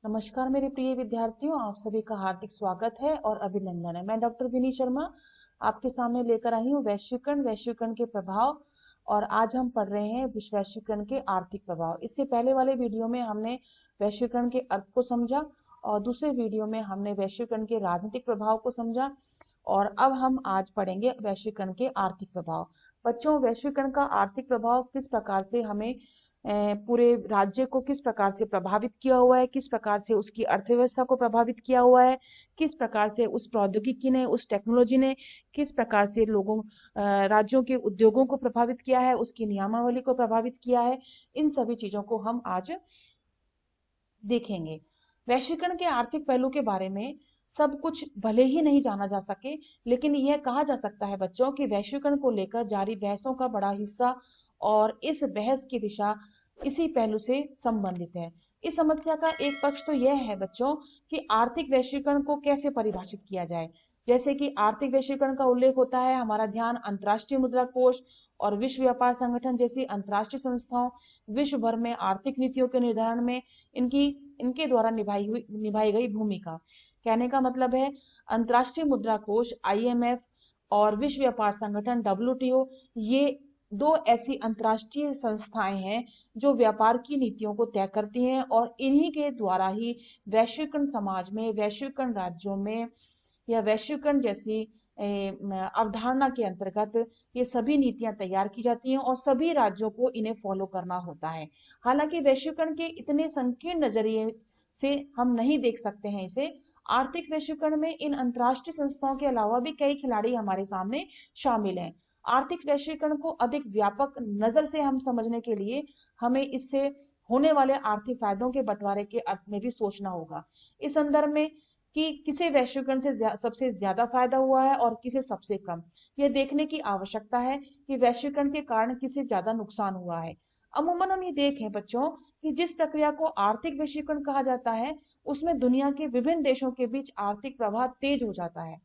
नमस्कार मेरे प्रिय विद्यार्थियों, आप सभी का हार्दिक स्वागत है और अभिनंदन है। मैं डॉक्टर विनी शर्मा आपके सामने लेकर आई हूँ वैश्वीकरण के प्रभाव। और आज हम पढ़ रहे हैं वैश्वीकरण के आर्थिक प्रभाव। इससे पहले वाले वीडियो में हमने वैश्वीकरण के अर्थ को समझा और दूसरे वीडियो में हमने वैश्वीकरण के राजनीतिक प्रभाव को समझा। और अब हम आज पढ़ेंगे वैश्वीकरण के आर्थिक प्रभाव। बच्चों, वैश्वीकरण का आर्थिक प्रभाव किस प्रकार से हमें पूरे राज्य को किस प्रकार से प्रभावित किया हुआ है, किस प्रकार से उसकी अर्थव्यवस्था को प्रभावित किया हुआ है, किस प्रकार से उस प्रौद्योगिकी ने, उस टेक्नोलॉजी ने किस प्रकार से राज्यों के उद्योगों को प्रभावित किया है, उसकी नियमावली को प्रभावित किया है, इन सभी चीजों को हम आज देखेंगे। वैश्वीकरण के आर्थिक पहलू के बारे में सब कुछ भले ही नहीं जाना जा सके, लेकिन यह कहा जा सकता है बच्चों कि वैश्वीकरण को लेकर जारी बहसों का बड़ा हिस्सा और इस बहस की दिशा इसी पहलू से संबंधित है। इस समस्या का एक पक्ष तो यह है बच्चों कि आर्थिक वैश्वीकरण को कैसे परिभाषित किया जाए। जैसे कि आर्थिक वैश्वीकरण का उल्लेख होता है, हमारा ध्यान अंतर्राष्ट्रीय मुद्रा कोष और विश्व व्यापार संगठन जैसी अंतर्राष्ट्रीय संस्थाओं, विश्व भर में आर्थिक नीतियों के निर्धारण में इनकी इनके द्वारा निभाई गई भूमिका। कहने का मतलब है, अंतर्राष्ट्रीय मुद्रा कोष आईएमएफ और विश्व व्यापार संगठन डब्ल्यूटीओ, ये दो ऐसी अंतर्राष्ट्रीय संस्थाएं हैं जो व्यापार की नीतियों को तय करती हैं और इन्हीं के द्वारा ही वैश्वीकरण समाज में, वैश्वीकरण राज्यों में या वैश्वीकरण जैसी अवधारणा के अंतर्गत ये सभी नीतियां तैयार की जाती हैं और सभी राज्यों को इन्हें फॉलो करना होता है। हालांकि वैश्वीकरण के इतने संकीर्ण नजरिए से हम नहीं देख सकते हैं इसे। आर्थिक वैश्वीकरण में इन अंतर्राष्ट्रीय संस्थाओं के अलावा भी कई खिलाड़ी हमारे सामने शामिल हैं। आर्थिक वैश्वीकरण को अधिक व्यापक नजर से हम समझने के लिए हमें इससे होने वाले आर्थिक फायदों के बंटवारे के अर्थ में भी सोचना होगा। इस संदर्भ में कि किसे वैश्वीकरण से सबसे ज्यादा फायदा हुआ है और किसे सबसे कम, यह देखने की आवश्यकता है कि वैश्वीकरण के कारण किसे ज्यादा नुकसान हुआ है। अमूमन हम ये देखें बच्चों कि जिस प्रक्रिया को आर्थिक वैश्वीकरण कहा जाता है, उसमें दुनिया के विभिन्न देशों के बीच आर्थिक प्रवाह तेज हो जाता है।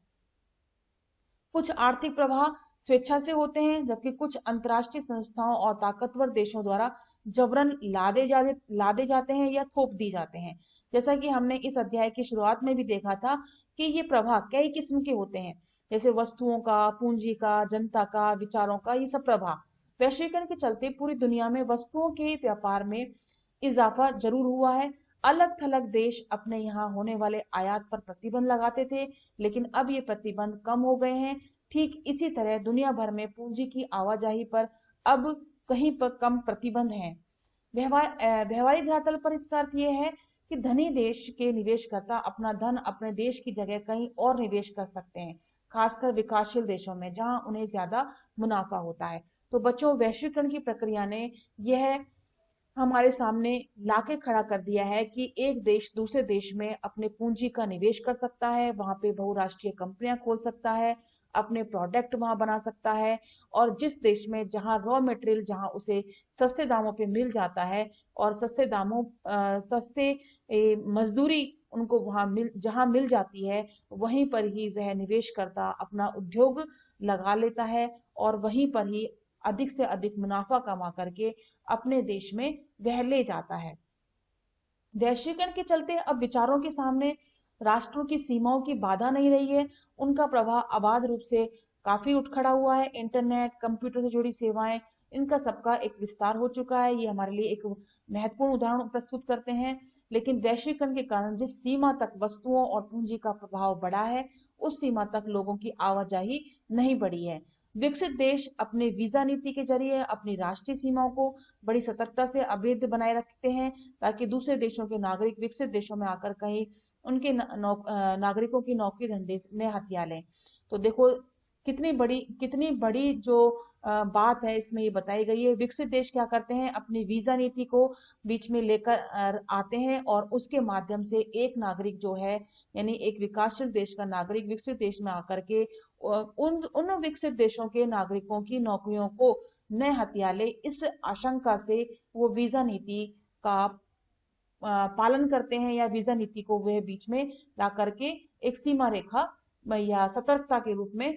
कुछ आर्थिक प्रवाह स्वेच्छा से होते हैं, जबकि कुछ अंतर्राष्ट्रीय संस्थाओं और ताकतवर देशों द्वारा जबरन लादे जाते हैं या थोप दी जाते हैं। जैसा कि हमने इस अध्याय की शुरुआत में भी देखा था कि ये प्रवाह कई किस्म के होते हैं, जैसे वस्तुओं का, पूंजी का, जनता का, विचारों का, ये सब प्रवाह। वैश्वीकरण के चलते पूरी दुनिया में वस्तुओं के व्यापार में इजाफा जरूर हुआ है। अलग थलग देश अपने यहाँ होने वाले आयात पर प्रतिबंध लगाते थे, लेकिन अब ये प्रतिबंध कम हो गए हैं। ठीक इसी तरह दुनिया भर में पूंजी की आवाजाही पर अब कहीं पर कम प्रतिबंध हैं। व्यवहारिक धरातल पर इसका अर्थ यह है कि धनी देश के निवेशकर्ता अपना धन अपने देश की जगह कहीं और निवेश कर सकते हैं, खासकर विकासशील देशों में जहां उन्हें ज्यादा मुनाफा होता है। तो बच्चों, वैश्वीकरण की प्रक्रिया ने यह हमारे सामने लाके खड़ा कर दिया है कि एक देश दूसरे देश में अपने पूंजी का निवेश कर सकता है, वहां पे बहुराष्ट्रीय कंपनियां खोल सकता है, अपने प्रोडक्ट वहां बना सकता है। और जिस देश में जहां रॉ मटेरियल जहां उसे सस्ते दामों पे मिल जाता है और सस्ते मजदूरी उनको जहां मिल जाती है, वहीं पर ही वह निवेश करता अपना उद्योग लगा लेता है और वहीं पर ही अधिक से अधिक मुनाफा कमा करके अपने देश में वह ले जाता है। वैश्वीकरण के चलते अब विचारों के सामने राष्ट्रों की सीमाओं की बाधा नहीं रही है, उनका प्रवाह अबाध रूप से काफी उठ खड़ा हुआ है। इंटरनेट, कंप्यूटर से जुड़ी सेवाएं, इनका सबका एक विस्तार हो चुका है। ये हमारे लिए एक महत्वपूर्ण उदाहरण प्रस्तुत करते हैं। लेकिन वैश्वीकरण के कारण जिस सीमा तक वस्तुओं और पूंजी का प्रभाव बढ़ा है, उस सीमा तक लोगों की आवाजाही नहीं बढ़ी है। विकसित देश अपने वीजा नीति के जरिए अपनी राष्ट्रीय सीमाओं को बड़ी सतर्कता से अभेद्य बनाए रखते हैं, ताकि दूसरे देशों के नागरिक विकसित देशों में आकर कहीं उनके नागरिकों की नौकरी धंधे में हथिया लें। तो देखो कितनी बड़ी जो बात है इसमें ये बताई गई है। विकसित देश क्या करते हैं, अपनी वीजा नीति को बीच में लेकर आते हैं और उसके माध्यम से एक नागरिक जो है, यानी एक विकासशील देश का नागरिक विकसित देश में आकर के उन उन विकसित देशों के नागरिकों की नौकरियों को न हथिया ले, इस आशंका से वो वीजा नीति का पालन करते हैं या वीजा नीति को वह बीच में ला करके एक सीमा रेखा या सतर्कता के रूप में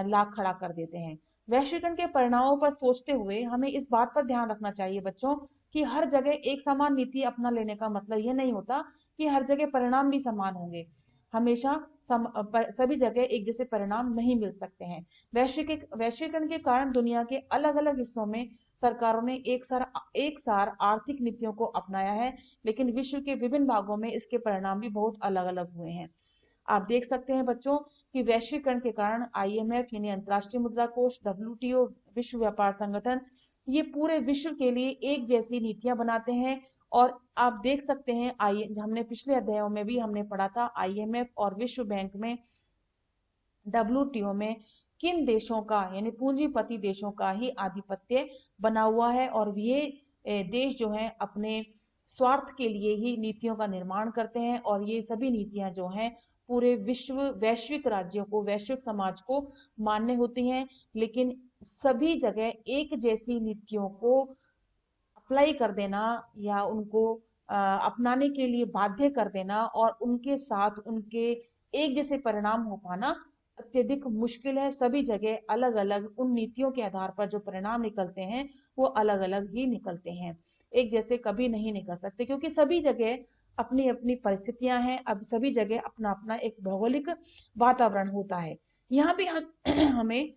ला खड़ा कर देते हैं। वैश्वीकरण के परिणामों पर सोचते हुए हमें इस बात पर ध्यान रखना चाहिए बच्चों कि हर जगह एक समान नीति अपना लेने का मतलब यह नहीं होता कि हर जगह परिणाम भी समान होंगे। हमेशा सभी जगह एक जैसे परिणाम नहीं मिल सकते हैं। वैश्वीकरण के कारण दुनिया के अलग अलग हिस्सों में सरकारों ने एक सार आर्थिक नीतियों को अपनाया है, लेकिन विश्व के विभिन्न भागों में इसके परिणाम भी बहुत अलग अलग हुए हैं। आप देख सकते हैं बच्चों कि वैश्वीकरण के कारण आईएमएफ यानी अंतर्राष्ट्रीय मुद्रा कोष, डब्ल्यूटीओ विश्व व्यापार संगठन, ये पूरे विश्व के लिए एक जैसी नीतियां बनाते हैं। और आप देख सकते हैं, हमने पिछले अध्यायों में भी हमने पढ़ा था, आईएमएफ और विश्व बैंक में, डब्ल्यूटीओ में किन देशों का यानी पूंजीपति देशों का ही आधिपत्य बना हुआ है, और ये देश जो हैं अपने स्वार्थ के लिए ही नीतियों का निर्माण करते हैं, और ये सभी नीतियां जो हैं पूरे वैश्विक राज्यों को, वैश्विक समाज को मान्य होती हैं। लेकिन सभी जगह एक जैसी नीतियों को अप्लाई कर देना या उनको अपनाने के लिए बाध्य कर देना और उनके साथ उनके एक जैसे परिणाम हो पाना अत्यधिक मुश्किल है। सभी जगह अलग अलग उन नीतियों के आधार पर जो परिणाम निकलते हैं वो अलग अलग ही निकलते हैं, एक जैसे कभी नहीं निकल सकते, क्योंकि सभी जगह अपनी अपनी परिस्थितियां हैं। अब सभी जगह अपना अपना एक भौगोलिक वातावरण होता है। यहाँ भी हमें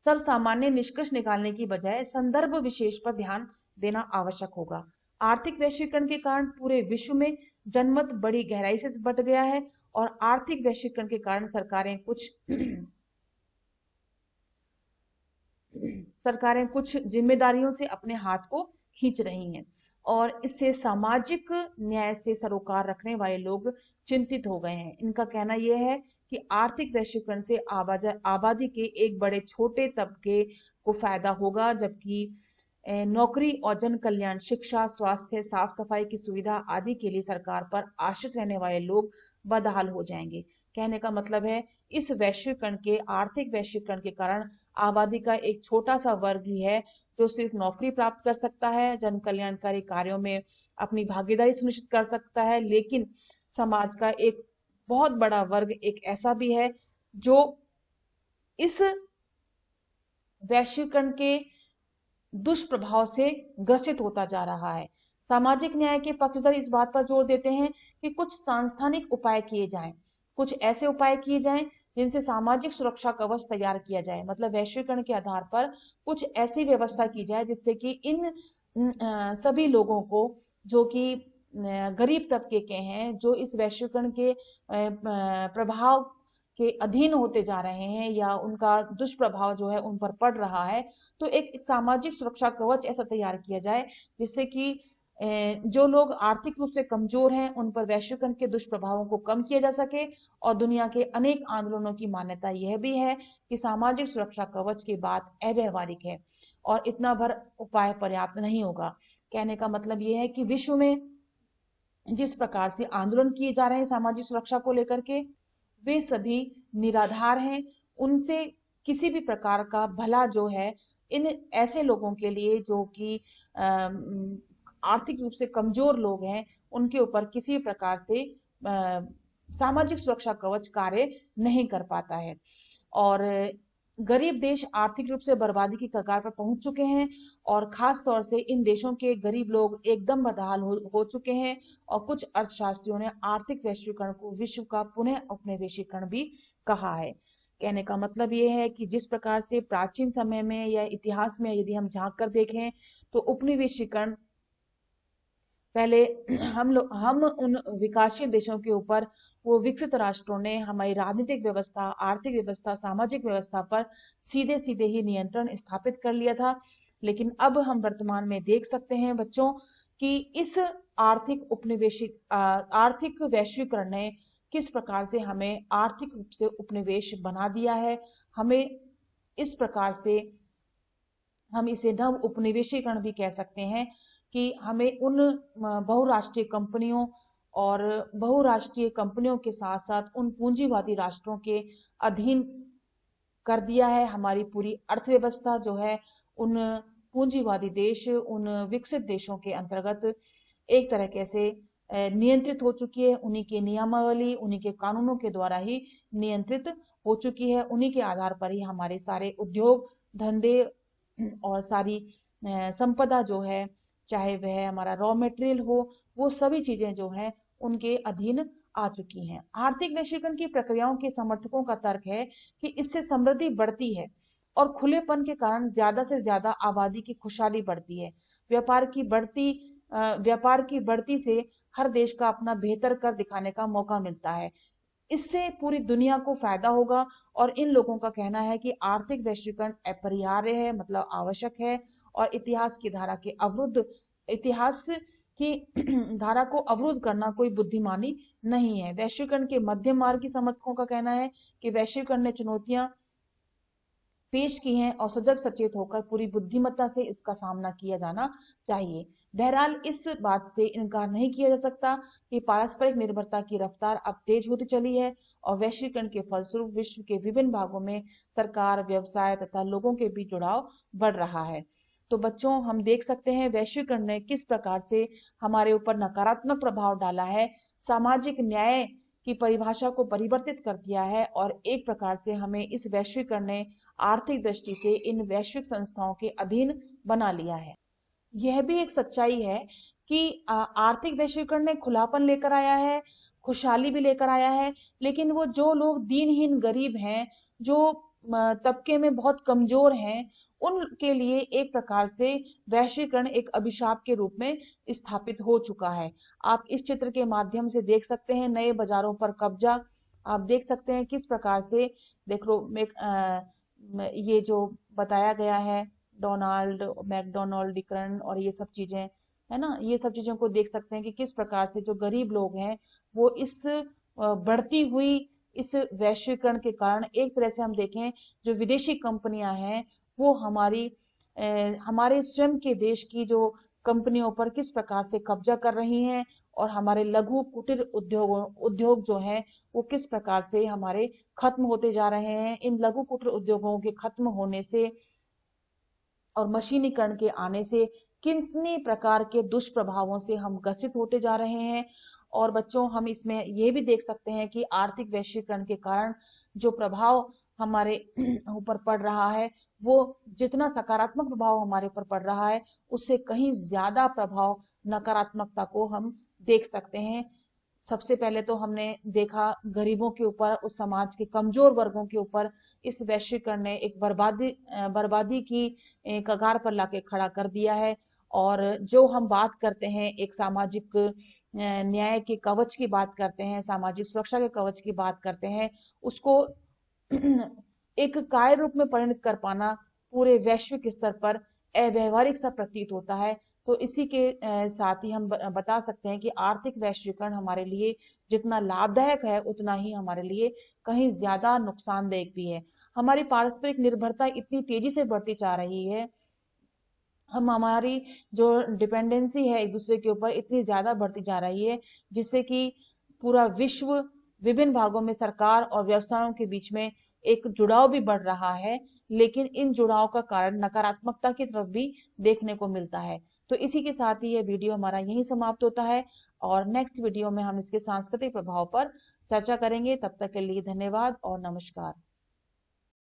सर्व सामान्य निष्कर्ष निकालने की बजाय संदर्भ विशेष पर ध्यान देना आवश्यक होगा। आर्थिक वैश्वीकरण के कारण पूरे विश्व में जनमत बड़ी गहराई से बट गया है, और आर्थिक वैश्वीकरण के कारण सरकारें कुछ जिम्मेदारियों से अपने हाथ को खींच रही हैं, और इससे सामाजिक न्याय से सरोकार रखने वाले लोग चिंतित हो गए हैं। इनका कहना यह है कि आर्थिक वैश्वीकरण से आबादी के एक बड़े छोटे तबके को फायदा होगा, जबकि नौकरी और जन कल्याण, शिक्षा, स्वास्थ्य, साफ सफाई की सुविधा आदि के लिए सरकार पर आश्रित रहने वाले लोग बदहाल हो जाएंगे। कहने का मतलब है, इस वैश्वीकरण के, आर्थिक वैश्वीकरण के कारण आबादी का एक छोटा सा वर्ग ही है जो सिर्फ नौकरी प्राप्त कर सकता है, जन कल्याणकारी कार्यों में अपनी भागीदारी सुनिश्चित कर सकता है, लेकिन समाज का एक बहुत बड़ा वर्ग एक ऐसा भी है जो इस वैश्वीकरण के दुष्प्रभाव से ग्रसित होता जा रहा है। सामाजिक न्याय के पक्षधर इस बात पर जोर देते हैं कि कुछ सांस्थानिक उपाय किए जाएं, कुछ ऐसे उपाय किए जाएं जिनसे सामाजिक सुरक्षा कवच तैयार किया जाए। मतलब वैश्वीकरण के आधार पर कुछ ऐसी व्यवस्था की जाए जिससे कि इन सभी लोगों को, जो कि गरीब तबके के हैं, जो इस वैश्वीकरण के प्रभाव के अधीन होते जा रहे हैं या उनका दुष्प्रभाव जो है उन पर पड़ रहा है, तो एक सामाजिक सुरक्षा कवच ऐसा तैयार किया जाए जिससे कि जो लोग आर्थिक रूप से कमजोर हैं उन पर वैश्वीकरण के दुष्प्रभावों को कम किया जा सके। और दुनिया के अनेक आंदोलनों की मान्यता यह भी है कि सामाजिक सुरक्षा कवच की बात अव्यावहारिक है और इतना भर उपाय पर्याप्त नहीं होगा। कहने का मतलब यह है कि विश्व में जिस प्रकार से आंदोलन किए जा रहे हैं सामाजिक सुरक्षा को लेकर के, वे सभी निराधार हैं। उनसे किसी भी प्रकार का भला जो है इन ऐसे लोगों के लिए जो कि आर्थिक रूप से कमजोर लोग हैं, उनके ऊपर किसी प्रकार से सामाजिक सुरक्षा कवच कार्य नहीं कर पाता है। और गरीब देश आर्थिक रूप से बर्बादी की कगार पर पहुंच चुके हैं, और खास तौर से इन देशों के गरीब लोग एकदम बदहाल हो चुके हैं। और कुछ अर्थशास्त्रियों ने आर्थिक वैश्वीकरण को विश्व का पुनः उपनिवेशीकरण भी कहा है। कहने का मतलब ये है कि जिस प्रकार से प्राचीन समय में या इतिहास में यदि हम झांक कर देखें तो उपनिवेशीकरण पहले हम उन विकासशील देशों के ऊपर, वो विकसित राष्ट्रों ने हमारी राजनीतिक व्यवस्था, आर्थिक व्यवस्था, सामाजिक व्यवस्था पर सीधे सीधे ही नियंत्रण स्थापित कर लिया था। लेकिन अब हम वर्तमान में देख सकते हैं बच्चों कि इस आर्थिक वैश्वीकरण ने किस प्रकार से हमें आर्थिक रूप से उपनिवेश बना दिया है। हमें इस प्रकार से, हम इसे नव उपनिवेशीकरण भी कह सकते हैं, कि हमें उन बहुराष्ट्रीय कंपनियों और बहुराष्ट्रीय कंपनियों के साथ साथ उन पूंजीवादी राष्ट्रों के अधीन कर दिया है। हमारी पूरी अर्थव्यवस्था जो है उन पूंजीवादी देश, उन विकसित देशों के अंतर्गत एक तरीके से नियंत्रित हो चुकी है। उन्हीं के नियमावली, उन्हीं के कानूनों के द्वारा ही नियंत्रित हो चुकी है। उन्हीं के आधार पर ही हमारे सारे उद्योग धंधे और सारी संपदा जो है चाहे वह हमारा रॉ मटेरियल हो, वो सभी चीजें जो है उनके अधीन आ चुकी हैं। आर्थिक वैश्वीकरण की प्रक्रियाओं के समर्थकों का तर्क है कि इससे समृद्धि बढ़ती है और खुलेपन के कारण ज्यादा से ज्यादा आबादी की खुशहाली बढ़ती है। व्यापार की बढ़ती व्यापार की बढ़ती से हर देश का अपना बेहतर कर दिखाने का मौका मिलता है। इससे पूरी दुनिया को फायदा होगा। और इन लोगों का कहना है कि आर्थिक वैश्वीकरण अपरिहार्य है, मतलब आवश्यक है, और इतिहास की धारा को अवरुद्ध करना कोई बुद्धिमानी नहीं है। वैश्वीकरण के मध्यम मार्ग की समर्थकों का कहना है कि वैश्वीकरण ने चुनौतियां पेश की हैं और सजग सचेत होकर पूरी बुद्धिमत्ता से इसका सामना किया जाना चाहिए। बहरहाल इस बात से इनकार नहीं किया जा सकता कि पारस्परिक निर्भरता की रफ्तार अब तेज होती चली है और वैश्वीकरण के फलस्वरूप विश्व के विभिन्न भागों में सरकार, व्यवसाय तथा लोगों के बीच जुड़ाव बढ़ रहा है। तो बच्चों, हम देख सकते हैं वैश्वीकरण ने किस प्रकार से हमारे ऊपर नकारात्मक प्रभाव डाला है, सामाजिक न्याय की परिभाषा को परिवर्तित कर दिया है, और एक प्रकार से हमें इस वैश्वीकरण ने आर्थिक दृष्टि से इन वैश्विक संस्थाओं के अधीन बना लिया है। यह भी एक सच्चाई है कि आर्थिक वैश्वीकरण ने खुलापन लेकर आया है, खुशहाली भी लेकर आया है, लेकिन वो जो लोग दीनहीन गरीब हैं, जो तबके में बहुत कमजोर हैं, उनके लिए एक प्रकार से वैश्वीकरण एक अभिशाप के रूप में स्थापित हो चुका है। आप इस चित्र के माध्यम से देख सकते हैं नए बाजारों पर कब्जा। आप देख सकते हैं किस प्रकार से, देख लो, ये जो बताया गया है, डोनाल्ड मैकडोनाल्डीकरण और ये सब चीजें, है ना, ये सब चीजों को देख सकते हैं कि किस प्रकार से जो गरीब लोग हैं वो इस बढ़ती हुई इस वैश्वीकरण के कारण, एक तरह से हम देखें जो विदेशी कंपनियां हैं वो हमारे स्वयं के देश की जो कंपनियों पर किस प्रकार से कब्जा कर रही हैं, और हमारे लघु कुटीर उद्योग जो है वो किस प्रकार से हमारे खत्म होते जा रहे हैं। इन लघु कुटीर उद्योगों के खत्म होने से और मशीनीकरण के आने से कितने प्रकार के दुष्प्रभावों से हम ग्रसित होते जा रहे हैं। और बच्चों, हम इसमें ये भी देख सकते हैं कि आर्थिक वैश्वीकरण के कारण जो प्रभाव हमारे ऊपर पड़ रहा है, वो जितना सकारात्मक प्रभाव हमारे ऊपर पड़ रहा है उससे कहीं ज्यादा प्रभाव नकारात्मकता को हम देख सकते हैं। सबसे पहले तो हमने देखा गरीबों के ऊपर, उस समाज के कमजोर वर्गों के ऊपर इस वैश्वीकरण ने एक बर्बादी की कगार पर लाके खड़ा कर दिया है। और जो हम बात करते हैं एक सामाजिक न्याय के कवच की बात करते हैं, सामाजिक सुरक्षा के कवच की बात करते हैं, उसको एक कार्य रूप में परिणत कर पाना पूरे वैश्विक स्तर पर अव्यवहारिक सा प्रतीत होता है। तो इसी के साथ ही हम बता सकते हैं कि आर्थिक वैश्वीकरण हमारे लिए जितना लाभदायक है उतना ही हमारे लिए कहीं ज्यादा नुकसानदायक भी है। हमारी पारस्परिक निर्भरता इतनी तेजी से बढ़ती जा रही है, हमारी जो डिपेंडेंसी है एक दूसरे के ऊपर इतनी ज्यादा बढ़ती जा रही है, जिससे कि पूरा विश्व, विभिन्न भागों में सरकार और व्यवसायों के बीच में एक जुड़ाव भी बढ़ रहा है, लेकिन इन जुड़ाव का कारण नकारात्मकता की तरफ भी देखने को मिलता है। तो इसी के साथ ही ये वीडियो हमारा यहीं समाप्त होता है, और नेक्स्ट वीडियो में हम इसके सांस्कृतिक प्रभाव पर चर्चा करेंगे। तब तक के लिए धन्यवाद और नमस्कार।